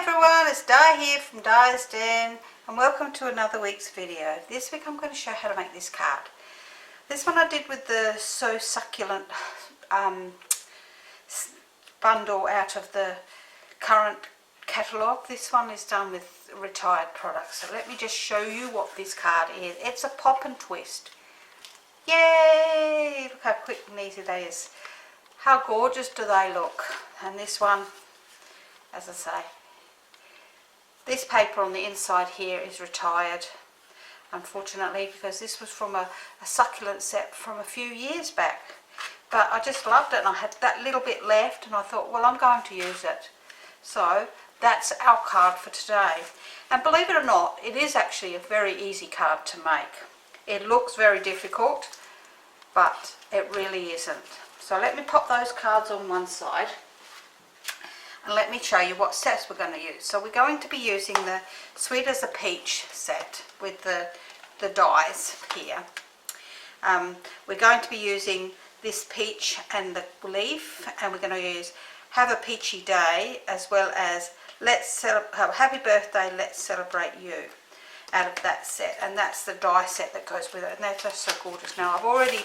everyone, it's Di here from Di's Den and welcome to another week's video. This week I'm going to show how to make this card. This one I did with the So Succulent bundle out of the current catalogue. This one is done with retired products. So let me just show you what this card is. It's a pop and twist. Yay! Look how quick and easy that is. How gorgeous do they look? And this one, as I say, this paper on the inside here is retired, unfortunately, because this was from a succulent set from a few years back. But I just loved it and I had that little bit left and I thought, well, I'm going to use it. So that's our card for today. And believe it or not, it is actually a very easy card to make. It looks very difficult, but it really isn't. So let me pop those cards on one side. And let me show you what sets we're going to use. So we're going to be using the Sweet as a Peach set with the dies here. We're going to be using this peach and the leaf, and we're going to use Have a Peachy Day as well as Happy Birthday, Let's Celebrate You out of that set. And that's the die set that goes with it, and that's just so gorgeous. Now I've already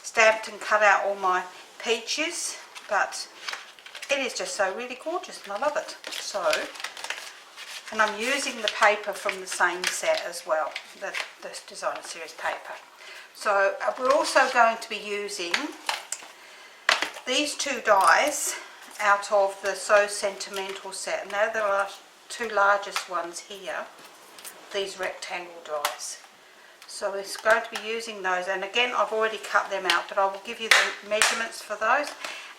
stamped and cut out all my peaches, but it is just so really gorgeous and I love it. So, and I'm using the paper from the same set as well, the designer series paper. So we're also going to be using these two dies out of the So Sentimental set. Now there are two largest ones here, these rectangle dies. So it's going to be using those, and again I've already cut them out, but I will give you the measurements for those.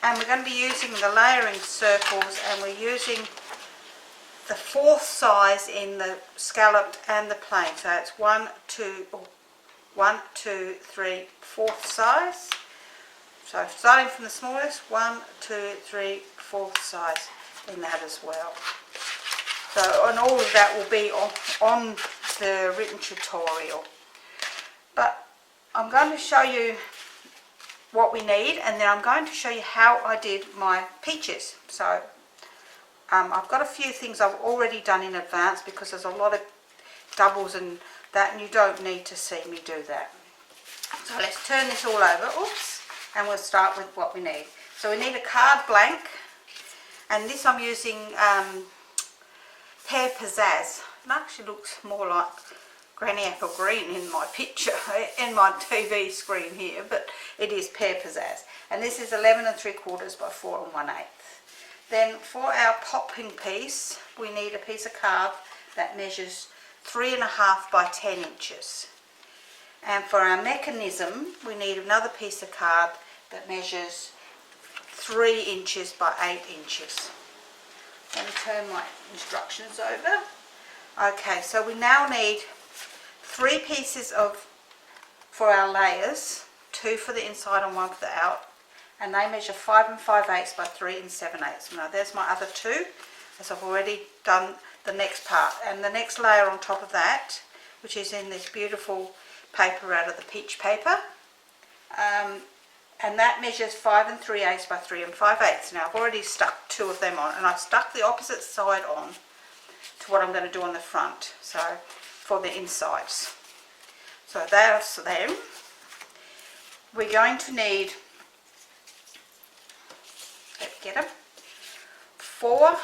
And we're going to be using the layering circles, and we're using the 4th size in the scalloped and the plain. So it's 1, 2, 3, 4th size. So starting from the smallest, 1, 2, 3, 4th size in that as well. So, and all of that will be on the written tutorial. But I'm going to show you what we need, and then I'm going to show you how I did my peaches. So I've got a few things I've already done in advance because there's a lot of doubles and that, and you don't need to see me do that. So let's turn this all over, oops, and we'll start with what we need. So we need a card blank, and this I'm using Pear Pizzazz. It actually looks more like Granny Apple Green in my picture, in my TV screen here, but it is Pear Pizzazz. And this is 11 3/4 by 4 1/8. Then for our popping piece, we need a piece of card that measures 3.5 by 10 inches. And for our mechanism, we need another piece of card that measures 3 inches by 8 inches. Let me turn my instructions over. Okay, so we now need 3 pieces for our layers, 2 for the inside and 1 for the out, and they measure 5 5/8 by 3 7/8. Now there's my other 2, as I've already done the next part, and the next layer on top of that, which is in this beautiful paper out of the peach paper, and that measures 5 3/8 by 3 5/8. Now I've already stuck 2 of them on, and I've stuck the opposite side on to what I'm going to do on the front, so for the insides. So that's them. We're going to need, let's get them, 4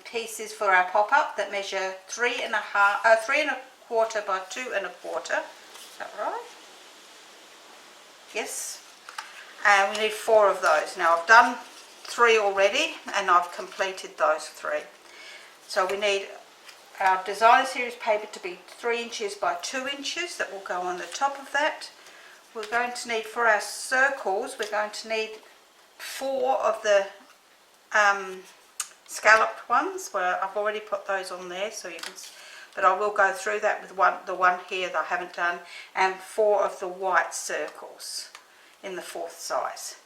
pieces for our pop-up that measure 3.25 by 2.25. Is that right? Yes. And we need 4 of those. Now I've done 3 already, and I've completed those 3. So we need our designer series paper to be 3 inches by 2 inches. That will go on the top of that. We're going to need, for our circles, we're going to need 4 of the scalloped ones, where I've already put those on there, so you can, but I will go through that with the one here that I haven't done, and 4 of the white circles in the 4th size.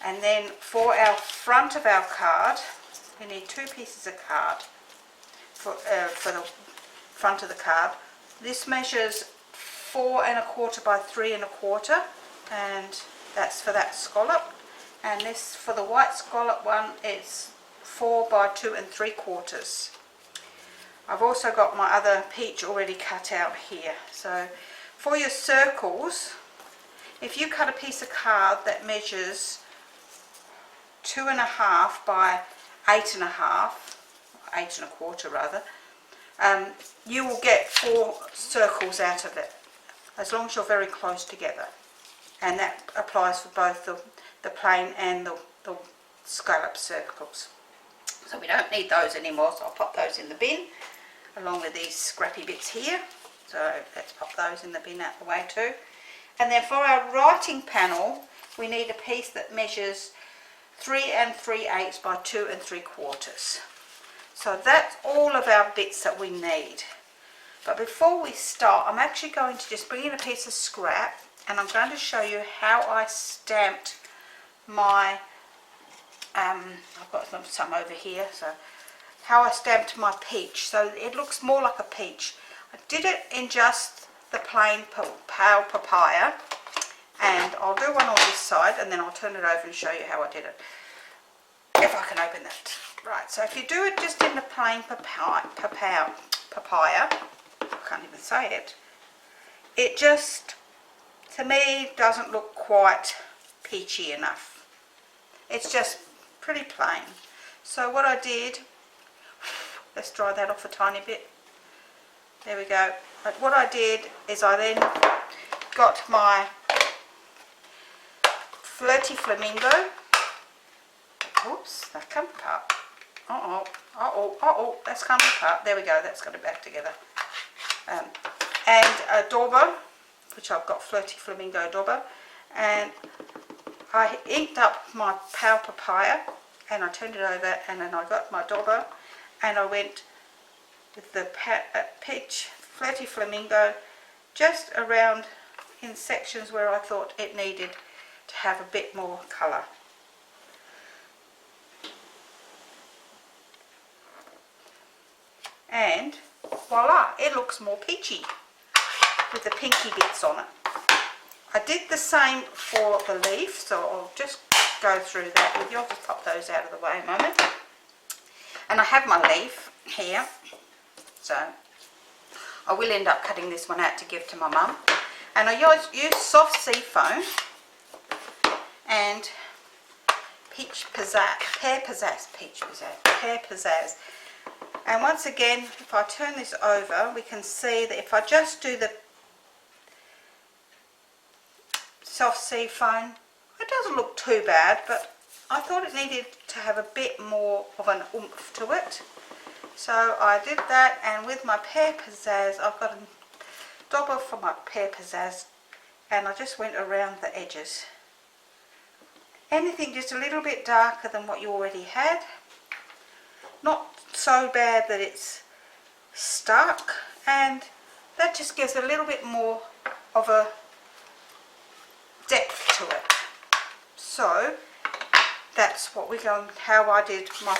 And then for our front of our card, we need 2 pieces of card for the front of the card. This measures 4 1/4 by 3 1/4, and that's for that scallop. And this, for the white scallop one, it's 4 by 2 3/4. I've also got my other peach already cut out here. So for your circles, if you cut a piece of card that measures 2.5 by 8.5, 8 1/4 rather, you will get 4 circles out of it, as long as you're very close together. And that applies for both the plain and the scallop circles. So we don't need those anymore, so I'll pop those in the bin along with these scrappy bits here. So let's pop those in the bin out the way too. And then for our writing panel, we need a piece that measures 3 3/8 by 2 3/4. So that's all of our bits that we need. But before we start, I'm actually going to just bring in a piece of scrap, and I'm going to show you how I stamped my, I've got some over here, so how I stamped my peach. So it looks more like a peach. I did it in just the plain pale papaya, and I'll do one on this side and then I'll turn it over and show you how I did it, if I can open that. Right, so if you do it just in the plain papaya, I can't even say it, it just, to me, doesn't look quite peachy enough. It's just pretty plain. So what I did, let's dry that off a tiny bit. There we go. But what I did is I then got my Flirty Flamingo. Oops, that come apart. That's coming apart. There we go, that's got it back together. And a dauber, which I've got Flirty Flamingo dauber. And I inked up my pale papaya and I turned it over, and then I got my dauber and I went with the peach Flirty Flamingo just around in sections where I thought it needed to have a bit more colour. And voila, it looks more peachy with the pinky bits on it. I did the same for the leaf, so I'll just go through that with you. I'll just pop those out of the way a moment. And I have my leaf here, so I will end up cutting this one out to give to my mum. And I use soft sea foam and pear pizzazz. And once again, if I turn this over, we can see that if I just do the soft sea foam, it doesn't look too bad, but I thought it needed to have a bit more of an oomph to it. So I did that, and with my pear pizzazz, I've got a dauber for my pear pizzazz, and I just went around the edges. Anything just a little bit darker than what you already had. Not so bad that it's stuck, and that just gives a little bit more of a depth to it. So that's what we're going, how I did my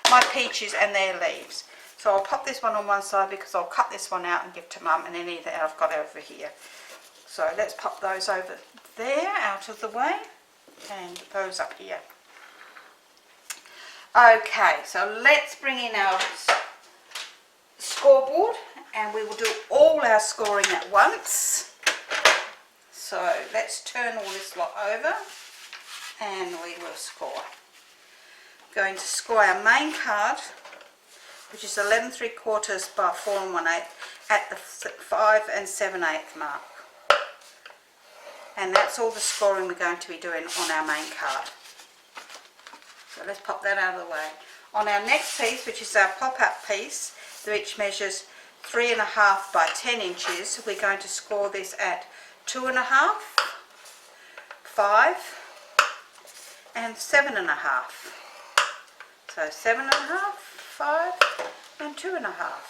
my peaches and their leaves. So I'll pop this one on one side because I'll cut this one out and give to Mum, and any that I've got over here. So let's pop those over there out of the way, and those up here. Okay, so let's bring in our scoreboard, and we will do all our scoring at once. So let's turn all this lot over and we will score. I'm going to score our main card, which is 11 3/4 by 4 1/8 at the 5 7/8 mark. And that's all the scoring we're going to be doing on our main card. So let's pop that out of the way. On our next piece, which is our pop-up piece, which measures 3.5 by 10 inches, we're going to score this at 2.5, 5 and 7.5. So 7.5, 5 and 2.5.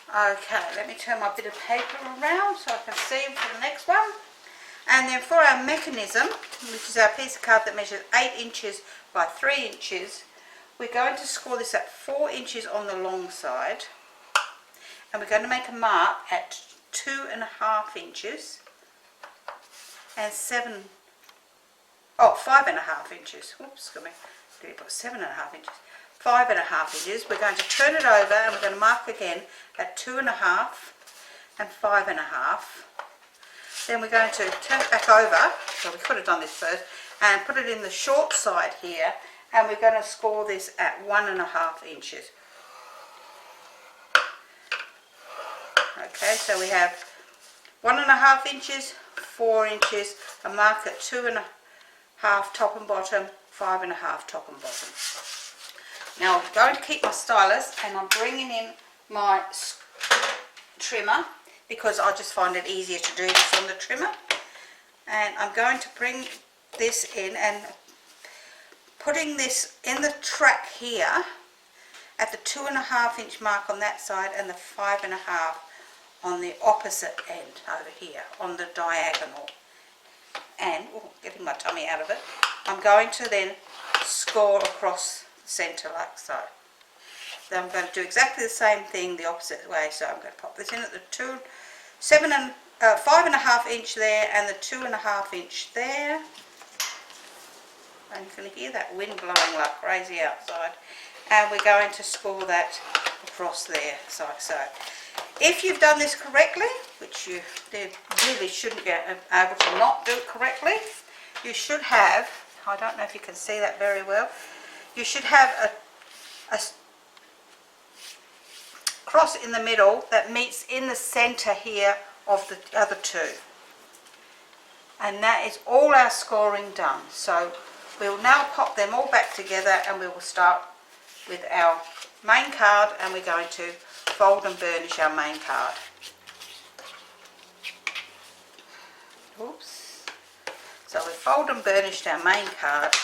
Okay, let me turn my bit of paper around so I can see for the next one. And then for our mechanism, which is our piece of card that measures 8 inches by 3 inches, we're going to score this at 4 inches on the long side, and we're going to make a mark at 2.5 inches and 7 oh, 5.5 inches. Oops, got me. Did you put 7.5 inches? 5.5 inches. We're going to turn it over and we're going to mark again at 2.5 and 5.5. Then we're going to turn it back over, so we could have done this first, and put it in the short side here, and we're going to score this at 1.5 inches. Okay, so we have 1.5 inches, 4 inches, a mark at 2.5 top and bottom, 5.5 top and bottom. Now I'm going to keep my stylus and I'm bringing in my trimmer because I just find it easier to do this on the trimmer. And I'm going to bring this in and putting this in the track here at the 2.5 inch mark on that side and the 5.5 on the opposite end over here on the diagonal. And getting my tummy out of it, I'm going to then score across the centre like so. Then I'm going to do exactly the same thing the opposite way. So I'm going to pop this in at the 5.5 inch there and the 2.5 inch there. And you can hear that wind blowing like crazy outside. And we're going to score that across there, so like so. If you've done this correctly, which you really shouldn't be able to not do it correctly, you should have, I don't know if you can see that very well, you should have a cross in the middle that meets in the centre here of the other two. And that is all our scoring done. So we'll now pop them all back together and we will start with our main card, and we're going to fold and burnish our main card. Oops. So we've folded and burnished our main card,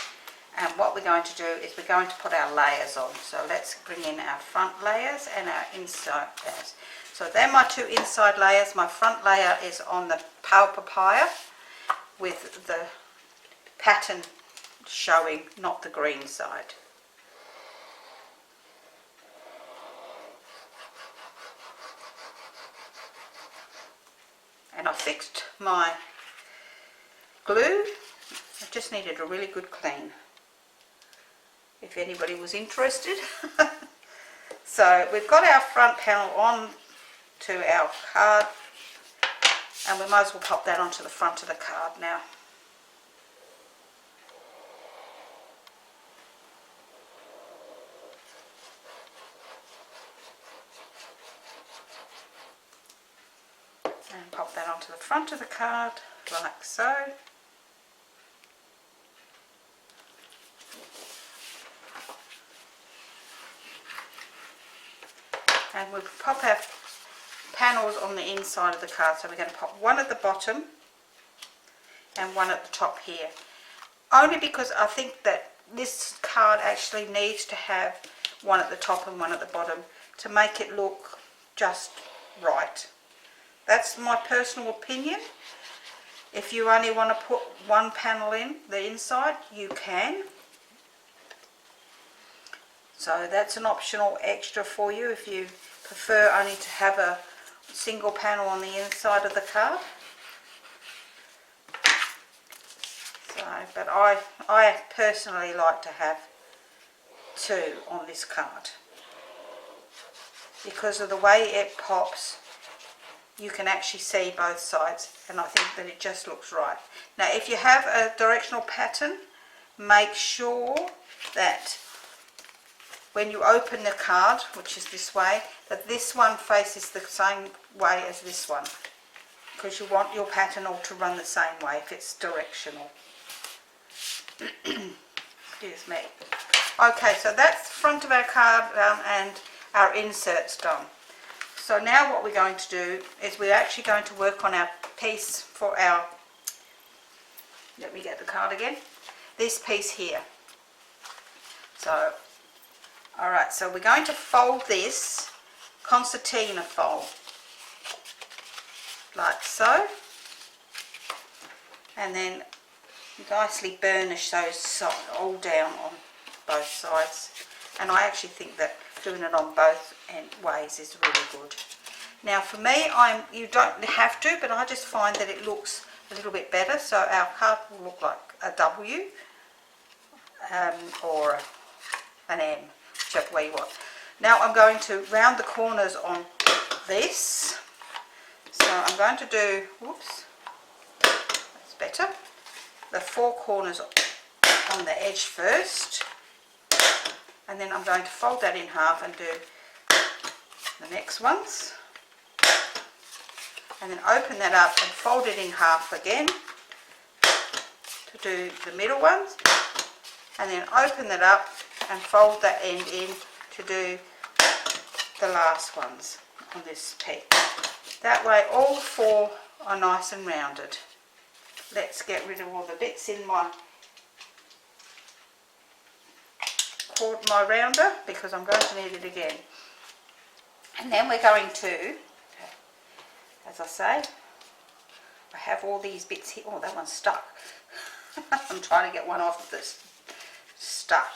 and what we're going to do is we're going to put our layers on. So let's bring in our front layers and our inside layers. So they're my two inside layers. My front layer is on the pale papaya with the pattern showing, not the green side. And I fixed my glue. I just needed a really good clean, if anybody was interested. So we've got our front panel on to our card, and we might as well pop that onto the front of the card now. And pop that onto the front of the card like so. And we'll pop our panels on the inside of the card. So we're going to pop one at the bottom and one at the top here. Only because I think that this card actually needs to have one at the top and one at the bottom to make it look just right. That's my personal opinion. If you only want to put one panel in the inside, you can. So that's an optional extra for you if you prefer only to have a single panel on the inside of the card. So, but I personally like to have two on this card because of the way it pops. You can actually see both sides, and I think that it just looks right. Now if you have a directional pattern, make sure that when you open the card, which is this way, that this one faces the same way as this one, because you want your pattern all to run the same way if it's directional. Excuse me. Okay, so that's the front of our card and our inserts done. So now what we're going to do is we're actually going to work on our piece for our, let me get the card again, this piece here. So, alright, so we're going to fold this concertina fold, like so, and then nicely burnish those all down on both sides. And I actually think that doing it on both ways is really good. Now for me, you don't have to, but I just find that it looks a little bit better, so our card will look like a W or an M, whichever way you want. Now I'm going to round the corners on this. So I'm going to do, whoops, that's better, the 4 corners on the edge first, and then I'm going to fold that in half and do the next ones, and then open that up and fold it in half again to do the middle ones, and then open that up and fold that end in to do the last ones on this piece. That way all 4 are nice and rounded. Let's get rid of all the bits in my rounder because I'm going to need it again. And then we're going to, as I say, I have all these bits here. Oh, that one's stuck. I'm trying to get one off that's stuck.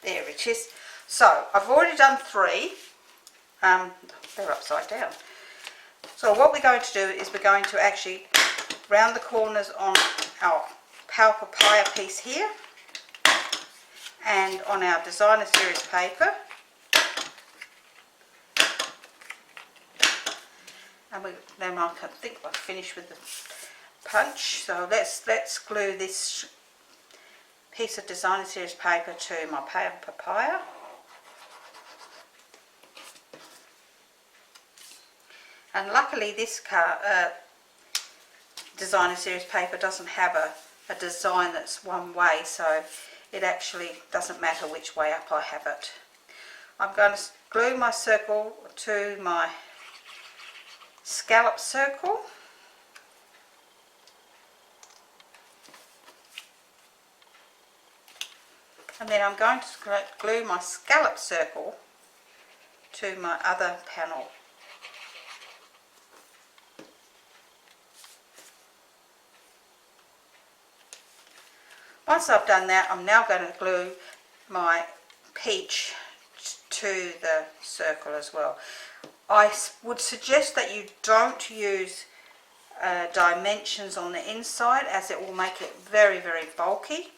There it is. So I've already done 3. They're upside down. So what we're going to do is we're going to actually round the corners on our Power Papaya piece here and on our designer series paper, and then I think I'll finish with the punch. So let's glue this piece of designer series paper to my Power Papaya. And luckily this designer series paper doesn't have a design that's one way, so it actually doesn't matter which way up I have it. I'm going to glue my circle to my scallop circle. And then I'm going to glue my scallop circle to my other panel. Once I've done that, I'm now going to glue my peach to the circle as well. I would suggest that you don't use dimensions on the inside, as it will make it very, very bulky.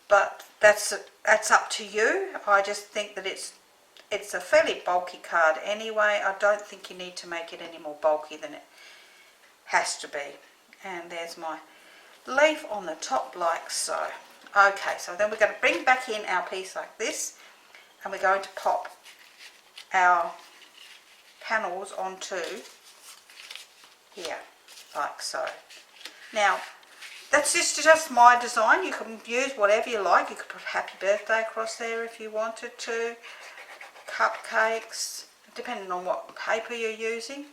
But that's up to you. I just think that it's a fairly bulky card anyway. I don't think you need to make it any more bulky than it has to be. And there's my leaf on the top like so. Okay, so then we're going to bring back in our piece like this, and we're going to pop our panels onto here like so. Now that's just my design. You can use whatever you like. You could put happy birthday across there if you wanted to, cupcakes, depending on what paper you're using.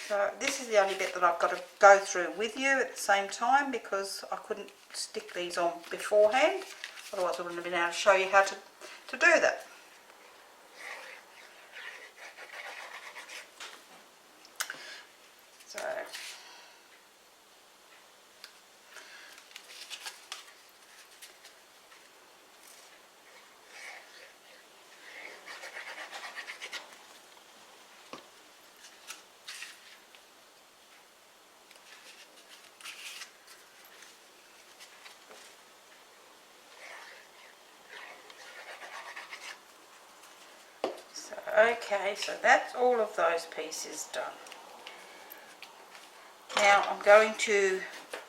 So this is the only bit that I've got to go through with you at the same time, because I couldn't stick these on beforehand, otherwise I wouldn't have been able to show you how to do that. So okay, so that's all of those pieces done. Now I'm going to,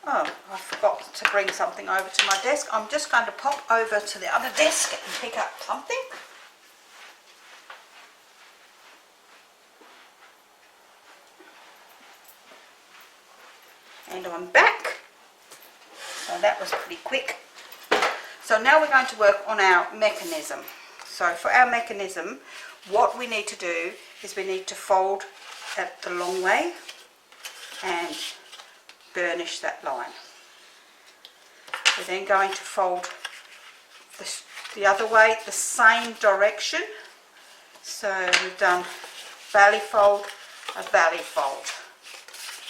oh, I forgot to bring something over to my desk. I'm just going to pop over to the other desk and pick up something. And I'm back. So that was pretty quick. So now we're going to work on our mechanism. So for our mechanism, what we need to do is we need to fold it the long way and burnish that line. We're then going to fold the other way, the same direction. So we've done valley fold, a valley fold.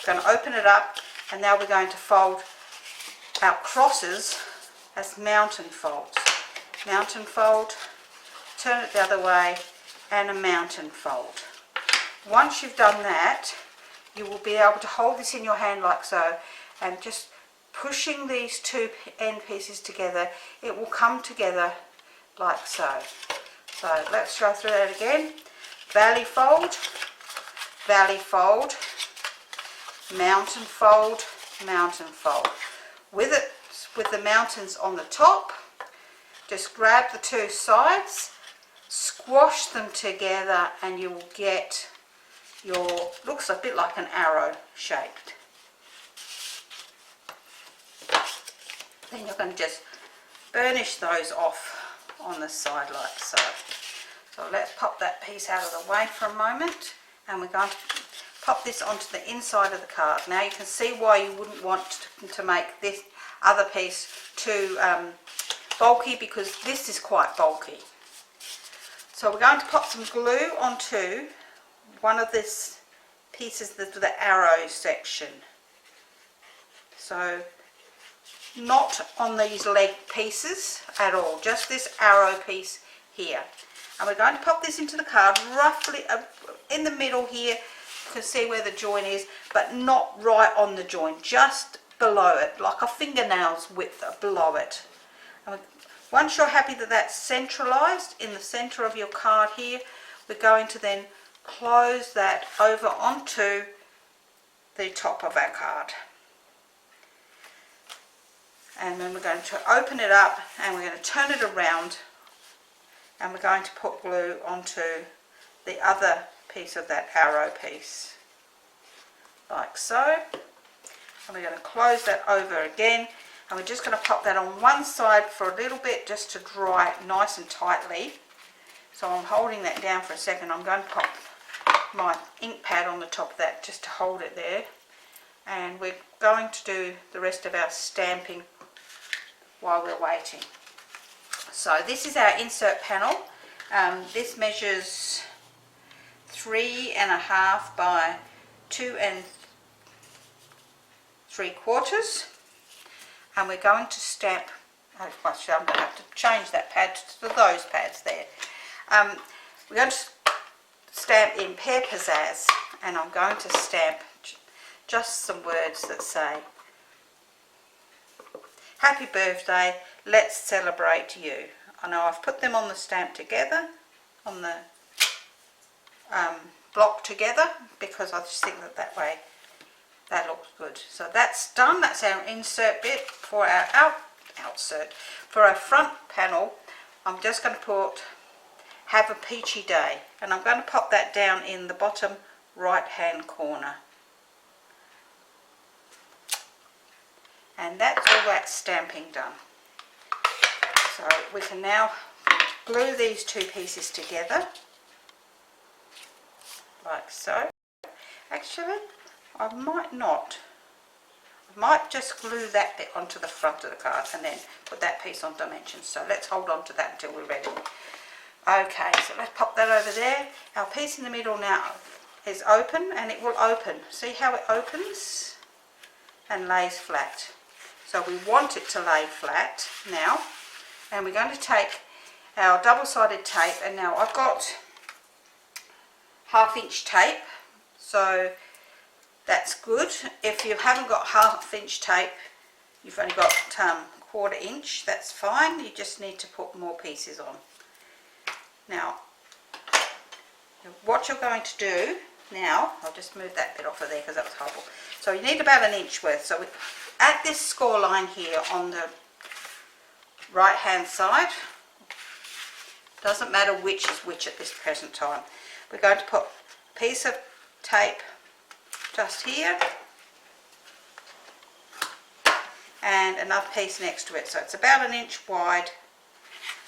We're going to open it up, and now we're going to fold our crosses as mountain folds. Mountain fold, turn it the other way, and a mountain fold. Once you've done that, you will be able to hold this in your hand like so, and just pushing these two end pieces together, it will come together like so. So let's go through that again. Valley fold, mountain fold, mountain fold. With the mountains on the top, just grab the two sides, squash them together, and you will get your, looks a bit like an arrow shaped. Then you're going to just burnish those off on the side like so. So let's pop that piece out of the way for a moment, and we're going to pop this onto the inside of the card. Now you can see why you wouldn't want to make this other piece too bulky, because this is quite bulky. So we're going to pop some glue onto one of these pieces, the arrow section. So not on these leg pieces at all, just this arrow piece here. And we're going to pop this into the card roughly in the middle here. You can see where the joint is, but not right on the joint, just below it, like a fingernail's width below it. And once you're happy that that's centralized in the center of your card here, we're going to then close that over onto the top of our card. And then we're going to open it up, and we're going to turn it around, and we're going to put glue onto the other piece of that arrow piece, like so. And we're going to close that over again, and we're just going to pop that on one side for a little bit just to dry nice and tightly. So I'm holding that down for a second. I'm going to pop my ink pad on the top of that just to hold it there, and we're going to do the rest of our stamping while we're waiting. So this is our insert panel. This measures 3.5 by 2 3/4, and we're going to stamp. I'm going to have to change that pad to those pads there. We're going to stamp in Pear Pizzazz, and I'm going to stamp just some words that say, "Happy birthday, let's celebrate you." I know I've put them on the stamp together, on the block together, because I just think that way that looks good. So that's done. That's our insert bit. For our outsert. For our front panel, I'm just going to put "Have a peachy day," and I'm going to pop that down in the bottom right hand corner. And that's all that stamping done. So we can now glue these two pieces together like so. Actually, I might not. I might just glue that bit onto the front of the card and then put that piece on dimensions. So let's hold on to that until we're ready. Okay, so let's pop that over there. Our piece in the middle now is open, and it will open. See how it opens and lays flat. So we want it to lay flat now, and we're going to take our double-sided tape, and now I've got 1/2 inch tape, so that's good. If you haven't got 1/2 inch tape, you've only got 1/4 inch, that's fine. You just need to put more pieces on. Now, what you're going to do now, I'll just move that bit off of there because that was horrible. So you need about 1 inch worth. So at this score line here on the right hand side, doesn't matter which is which at this present time, we're going to put a piece of tape just here and another piece next to it. So it's about 1 inch wide,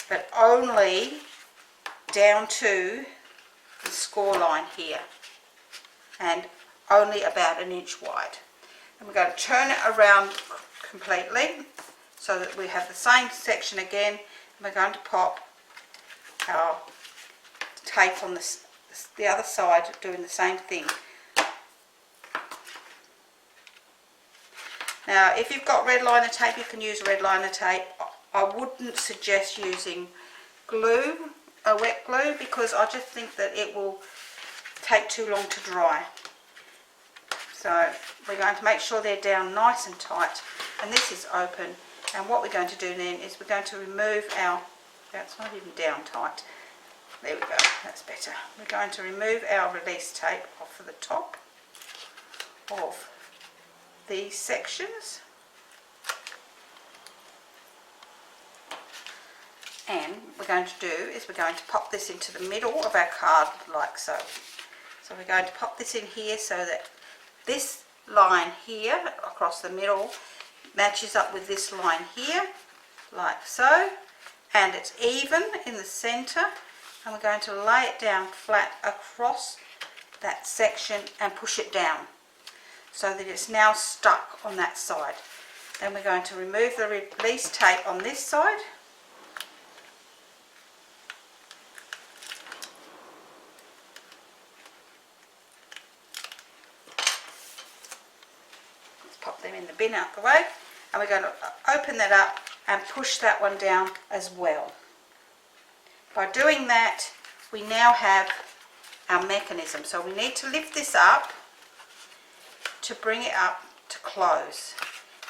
but only down to the score line here, and only about 1 inch wide. And we're going to turn it around completely so that we have the same section again, and we're going to pop our tape on the other side, doing the same thing. Now, if you've got red liner tape, you can use red liner tape. I wouldn't suggest using glue, wet glue, because I just think that it will take too long to dry. So we're going to make sure they're down nice and tight, and this is open. And what we're going to do then is we're going to remove our, that's not even down tight, there we go, that's better. We're going to remove our release tape off of the top of these sections, and we're going to do is we're going to pop this into the middle of our card like so. So we're going to pop this in here so that this line here across the middle matches up with this line here like so, and it's even in the center, and we're going to lay it down flat across that section and push it down so that it's now stuck on that side. Then we're going to remove the release tape on this side. Let's pop them in the bin out the way, and we're going to open that up and push that one down as well. By doing that, we now have our mechanism. So we need to lift this up to bring it up to close.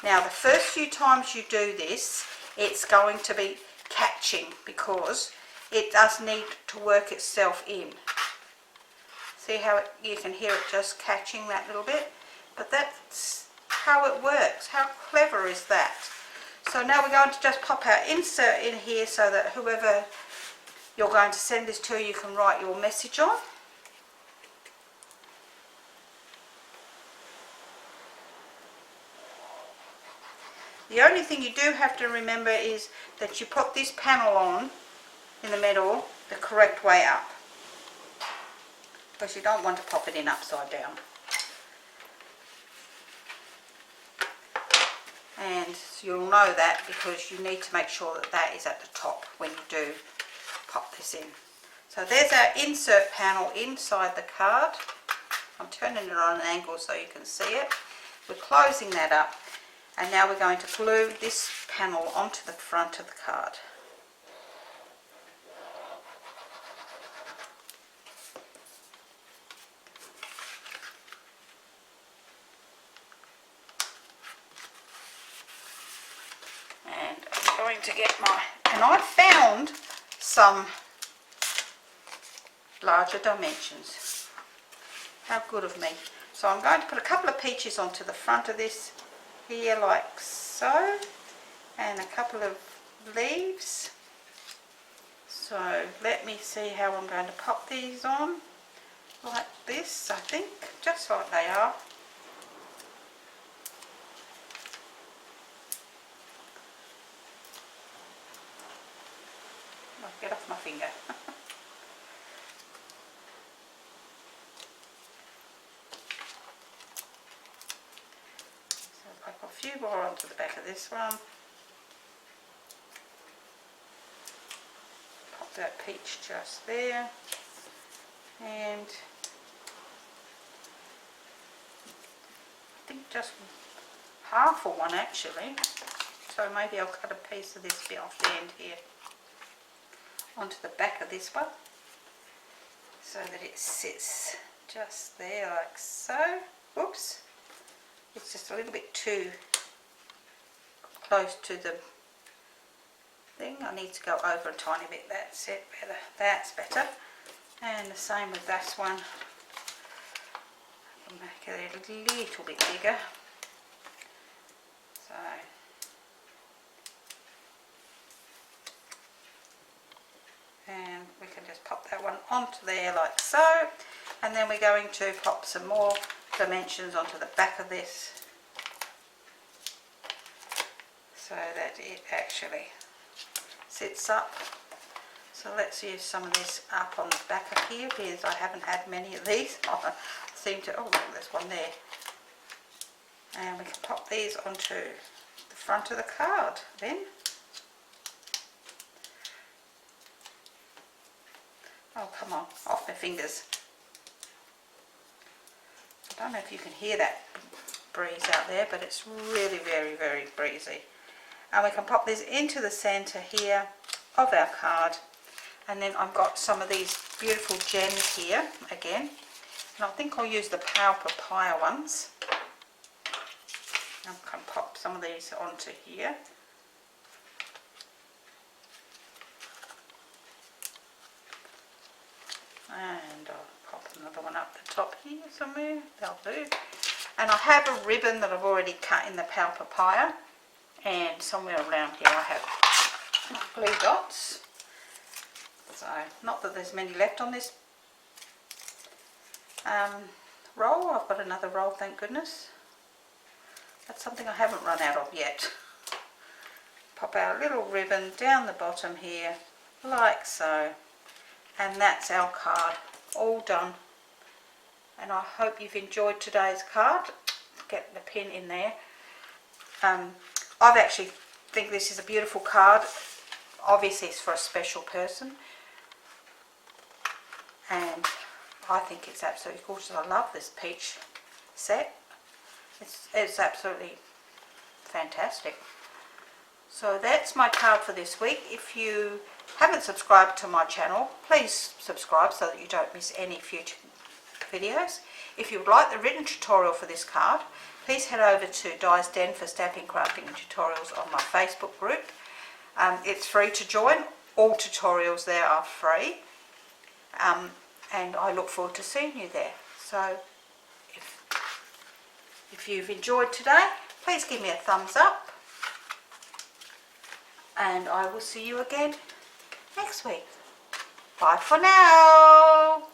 Now the first few times you do this, it's going to be catching because it does need to work itself in. See how you can hear it just catching that little bit? But that's how it works. How clever is that? So now we're going to just pop our insert in here so that whoever you're going to send this to, you can write your message on. The only thing you do have to remember is that you put this panel on in the middle the correct way up, because you don't want to pop it in upside down. And you'll know that because you need to make sure that that is at the top when you do pop this in. So there's our insert panel inside the card. I'm turning it on an angle so you can see it. We're closing that up, and now we're going to glue this panel onto the front of the card. And I'm going to get and I found some larger dimensions. How good of me. So I'm going to put a couple of peaches onto the front of this here like so, and a couple of leaves. So let me see how I'm going to pop these on, like this, I think, just like they are. Oh, get off my finger. A few more onto the back of this one. Pop that peach just there, and I think just half of one actually, so maybe I'll cut a piece of this bit off the end here onto the back of this one so that it sits just there like so. Oops. It's just a little bit too close to the thing. I need to go over a tiny bit. That's it, better. That's better. And the same with this one. I'll make it a little bit bigger. So and we can just pop that one onto there like so, and then we're going to pop some more dimensions onto the back of this so that it actually sits up. So let's use some of this up on the back of here because I haven't had many of these. I seem to, oh look, there's one there. And we can pop these onto the front of the card then. Oh, come on, off my fingers. I don't know if you can hear that breeze out there, but it's really very, very breezy. And we can pop this into the centre here of our card. And then I've got some of these beautiful gems here again. And I think I'll use the Power Papaya ones. I can pop some of these onto here. And I'll pop another one up the top here somewhere. That'll do. And I have a ribbon that I've already cut in the Power Papaya. And somewhere around here I have glue dots. So, not that there's many left on this roll. I've got another roll, thank goodness. That's something I haven't run out of yet. Pop our little ribbon down the bottom here, like so. And that's our card, all done. And I hope you've enjoyed today's card. Get the pin in there. I've actually think this is a beautiful card. Obviously it's for a special person. And I think it's absolutely gorgeous. I love this peach set. It's absolutely fantastic. So that's my card for this week. If you haven't subscribed to my channel, please subscribe so that you don't miss any future videos. If you would like the written tutorial for this card, please head over to Di's Den for Stamping, Crafting and Tutorials on my Facebook group. It's free to join. All tutorials there are free. And I look forward to seeing you there. So if you've enjoyed today, please give me a thumbs up. And I will see you again next week. Bye for now.